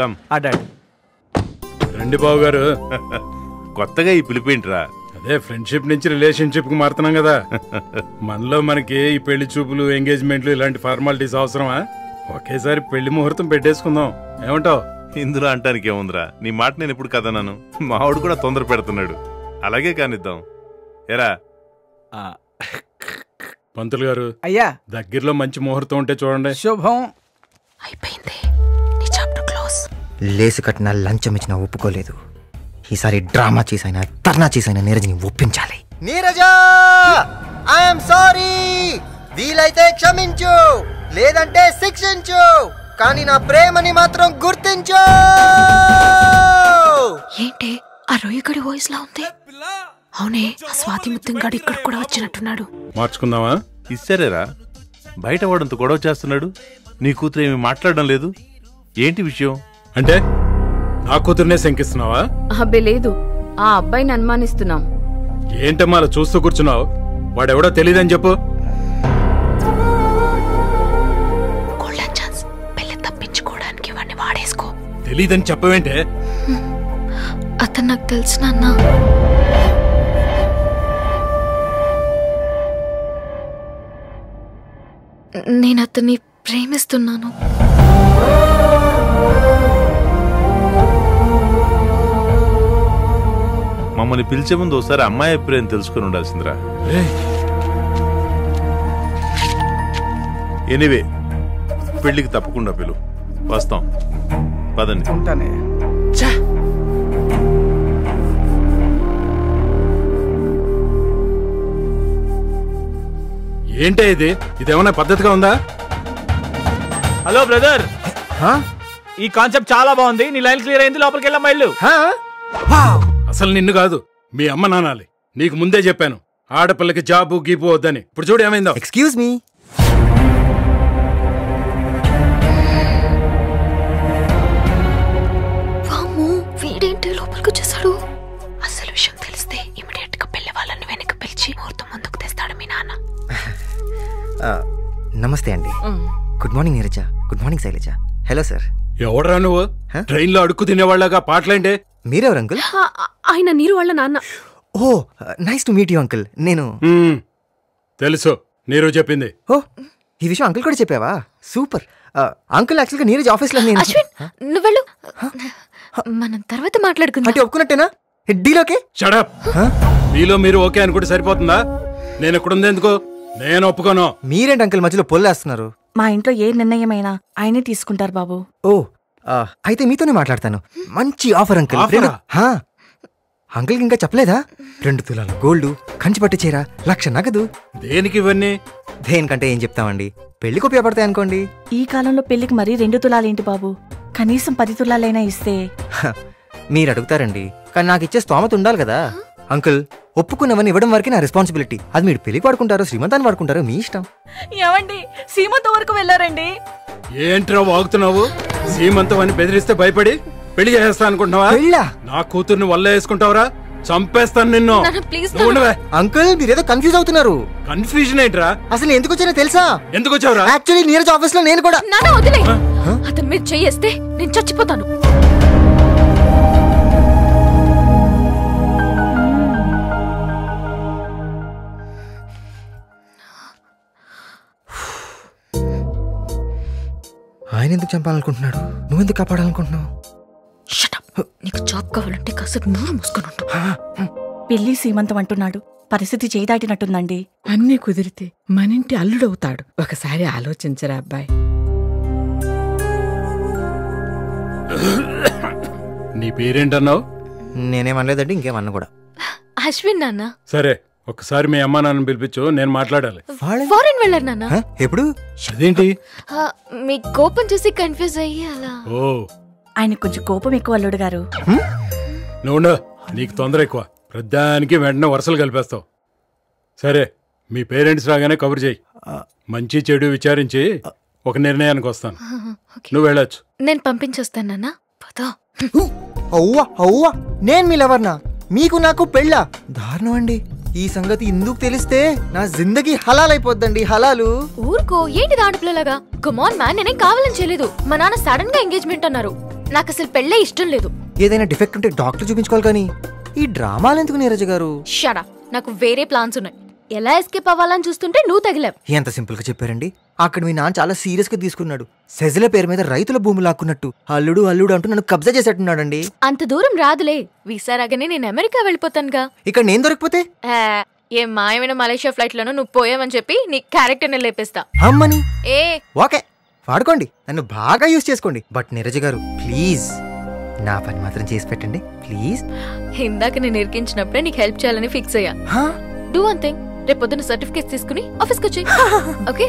Come. Daddy రండి బాబు గారు. కొత్తగా ఈ పిలిపేంట్రా? అదే ఫ్రెండ్షిప్ నుంచి రిలేషన్షిప్ కు మారుతున్నాం కదా. మనలో మనకి ఈ పెళ్లి చూపులు, ఎంగేజ్మెంట్లు ఇలాంటి ఫార్మాలిటీస్ అవసరమా? ఒకేసారి పెళ్లి ముహూర్తం పెట్టేసుకుందాం, ఏమంటావు? ఇందులో అంటానికి ఏముందిరా, నీ మాట నేను ఎప్పుడు కదన్నాను. మావాడు కూడా తొందర పెడుతున్నాడు, అలాగే కానిద్దాం. ఎరా పంతులు గారు, అయ్యా దగ్గరలో మంచి ముహూర్తం ఉంటే చూడండి. శుభం. అయిపోయింది, నీ చాప్టర్ క్లోజ్. లేసు కట్టినా లంచం ఇచ్చినా ఒప్పుకోలేదు. ఈసారి డ్రామా చేసైనా తర్నా చేసైనా నీరజ్ని ఒప్పించాలి. Neeraja, I'm sorry. వీలైతే క్షమించు, లేదంటే శిక్షించు, కానీ నా ప్రేమని మాత్రం గుర్తించు. ఏంటి ఆ రొయ్యగడి వాయిస్ లా ఉంది? అవునే, ఆ స్వాతి ముత్తంగాడు ఇక్కడ కూడా వచ్చినట్టున్నాడు. మార్చుకుందామా? ఇస్తారేరా, బయట వాడంత గొడవ చేస్తున్నాడు, నీ కూతురు ఏమి మాట్లాడడం లేదు. ఏంటి విషయం? అంటే నా కూతుర్నే శంకిస్తున్నావా? అబ్బే లేదు, ఆ అబ్బాయిని అనుమానిస్తున్నాం. ఏంటమ్మా అలా చూస్తూ కూర్చున్నావు? వాడెవడో తెలియదని చెప్పు. గోల్డెన్ ఛాన్స్, పెళ్లి తప్పించుకోవడానికి వాడిని వాడేసుకో. తెలీదని చెప్పవేంటే? అతను నాకు తెలుసు నాన్న. నేను అతన్ని ప్రేమిస్తున్నాను. మమ్మల్ని పిలిచే ముందు ఒకసారి అమ్మాయి అభిప్రాయం తెలుసుకుని ఉండాల్సిందిరా. ఎనీవే, పెళ్లికి తప్పకుండా పిలువు, వస్తాం. పదండి. ఉంటానే. ఏంటే ఇది? ఇదేమన్నా పద్ధతిగా ఉందా? హలో బ్రదర్, ఈ కాన్సెప్ట్ చాలా బాగుంది. నీ లైన్ క్లియర్ అయింది, లోపలికి వెళ్ళమ్మా. ఇల్లు అసలు నిన్ను కాదు, మీ అమ్మ నానాలి. నీకు ముందే చెప్పాను, ఆడపిల్లకి జాబు గీపు వద్దని. ఇప్పుడు చూడు ఏమైందో. Excuse me. వీడేంటి లోపలికి వచ్చేసాడు? అసలు విషయం తెలిస్తే ఇమిడియట్ గా పెళ్లి వాళ్ళని వెనక్కి పిలిచి ముహూర్తం ముందుకు తెస్తాడు మీ నాన్న. నమస్తే అండి. Good morning Neeraja. Good morning Shailaja. Hello sir. ఎవడరా నువ్వు? ట్రైన్ లో అడుక్కు తినేవాళ్ళగా పాటలేంటే. మీరెవరు అంకుల్? ఆయన నీరు వాళ్ళ నాన్న. Oh, nice to meet you uncle. నేను తెలుసు, నీరు చెప్పింది. ఓ, ఈ విషయం అంకుల్ కూడా చెప్పావా? సూపర్. అంకుల్ యాక్చువల్గా నీరజ్ ఆఫీస్ లో నువ్వు మనం తర్వాత మాట్లాడుకుందాం. అంటే ఒప్పుకున్నట్టేనా? డీలోకే. Shut up. మీలో మీరు ఓకే అనుకుంటే సరిపోతుందా? నేను ఎక్కడుంది ఎందుకు? నేను ఒప్పుకోను. మీరేంటి అంకుల్ మధ్యలో పొల్లేస్తున్నారు? మా ఇంట్లో ఏ నిర్ణయమైనా ఆయనే తీసుకుంటారు బాబు. ఓ, అయితే మీతోనే మాట్లాడతాను. మంచి ఆఫర్ అంకుల్. అంకుల్ ఇంకా చెప్పలేదా? 2 తులాల గోల్డ్, కంచిపట్టు చీర, 1,00,000 నగదు. దేనికి ఇవన్నీ? దేనికంటే ఏం చెప్తామండి, పెళ్లికి ఉపయోగపడతాయి అనుకోండి. ఈ కాలంలో పెళ్లికి మరీ 2 తులాలేంటి బాబు? కనీసం 10 తులాలైనా ఇస్తే. మీరు అడుగుతారండి, కానీ నాకు ఇచ్చే స్తోమత ఉండాలి కదా. అంకుల్, ఒప్పుకున్నవన్నీ ఇవ్వడం వరకే నా రెస్పాన్సిబిలిటీ. అది మీరు పెళ్లికి వాడుకుంటారో శ్రీమంతాన్ని వాడుకుంటారో మీ ఇష్టం. ఏమండి, సీమంత వరకు వెళ్ళారండి. ఏంట్రా వాగుతున్నావు? సీమంతం అని బెదిరిస్తే భయపడి పెళ్లి చేస్తా అనుకుంటున్నావా? నా కూతుర్ని వల్ల వేసుకుంటావురా? చంపేస్తాను నిన్ను. అంకుల్, మీరేదో కన్ఫ్యూజ్ అవుతున్నారు. కన్ఫ్యూజన్ ఏంట్రా? అసలు ఎందుకు వచ్చానో తెలుసా? ఎందుకు వచ్చావురా? యాక్చువల్లీ నీరజ్ ఆఫీస్ లో నేను కూడా. అతని మీద చేయేస్తే నేను చచ్చిపోతాను. ఆయన ఎందుకు చంపాలనుకుంటున్నాడు? నువ్వెందుకు కాపాడాలనుకుంటున్నావు? నీకు జాబ్ కావాలంటే కాసేపు నోరు మూసుకొని ఉండు. పెళ్లి సీమంతం అంటున్నాడు, పరిస్థితి చేదాటినట్టుందండి. అన్నీ కుదిరితే మనింటి అల్లుడవుతాడు. ఒకసారి ఆలోచించరా అబ్బాయి. నీ పేరేంటన్నావు? నేనేమనలేదండి, ఇంకేమన్నా కూడా. అశ్విన్ నాన్న. సరే, ఒకసారి మీ అమ్మా నాన్న పిలిపించు, నేను మాట్లాడాలి. ఫారెన్ వెళ్ళారు నాన్న. ఎప్పుడు? అదేంటి? మీ కోపం చూసి కన్ఫ్యూజ్ అయ్యి అలా. ఓ, ఆయన కొంచెం కోపం ఎక్కువ అల్లుడు గారు. నువ్వు నీకు తొందర ఎక్కువ, ప్రధానికి వెంటనే వరుసలు కలిపేస్తావు. సరే, మీ పేరెంట్స్ రాగానే కబురు చేయి. మంచి చెడు విచారించి ఒక నిర్ణయానికి వస్తాను. నువ్వు వెళ్ళొచ్చు. నేను పంపించొస్తాను నాన్న. అవ్వా అవ్వా, నేను మీ లవర్నా? మీకు నాకు పెళ్ళా? దారుణం అండి. ఈ సంగతి ఎందుకు తెలిస్తే నా జిందగీ హలాల్ అయిపోద్దండి. హలాలు. ఊరుకో, ఏంటి ఆడపిల్లలాగా? కమాన్ మ్యాన్, నేనేం కావాలని చేయలేదు. మా నాన్న సడన్ గా ఎంగేజ్మెంట్ అన్నారు. నాకు అసలు పెళ్ళే ఇష్టం లేదు. ఏదైనా డిఫెక్ట్ ఉంటే డాక్టర్ చూపించుకోవాలి కానీ ఈ డ్రామాలు ఎందుకు నీరజ గారు? షడా, నాకు వేరే ప్లాన్స్ ఉన్నాయి. ఎలా ఎస్కేప్ అవ్వాలని చూస్తుంటే నువ్వు తగిలావు. ఎంత సింపుల్ గా చెప్పారండి. అక్కడ మీ నాన్న చాలా సీరియస్ గా తీసుకున్నాడు. సెజల పేరు మీద రైతుల భూమి లాక్కున్నట్టు అల్లుడు అల్లుడు అంటూ నన్ను కబ్జా చేసేట్టున్నాడండి. అంత దూరం రాదులే, వీసా రాగానే నేను అమెరికా వెళ్ళిపోతానుగా. ఇక్కడ నేను దొరికిపోతే ఏ మాయమైన మలేషియా ఫ్లైట్ లోనూ నువ్వు పోయావని చెప్పి నీ క్యారెక్టర్ ని లేపేస్తా. అమ్మని ఏ ఓకే వాడుకోండి, నన్ను బాగా యూజ్ చేసుకోండి. బట్ నీరజ గారు ప్లీజ్ నా పని మాత్రం చేసి పెట్టండి ప్లీజ్. ఇందాక నేను ఇరికించినప్పుడే నీకు హెల్ప్ చేయాలని ఫిక్స్ అయ్యా. డూ వన్ థింగ్, రేపు పొద్దున్న సర్టిఫికేట్స్ తీసుకుని ఆఫీస్కి వచ్చేయ్. ఓకే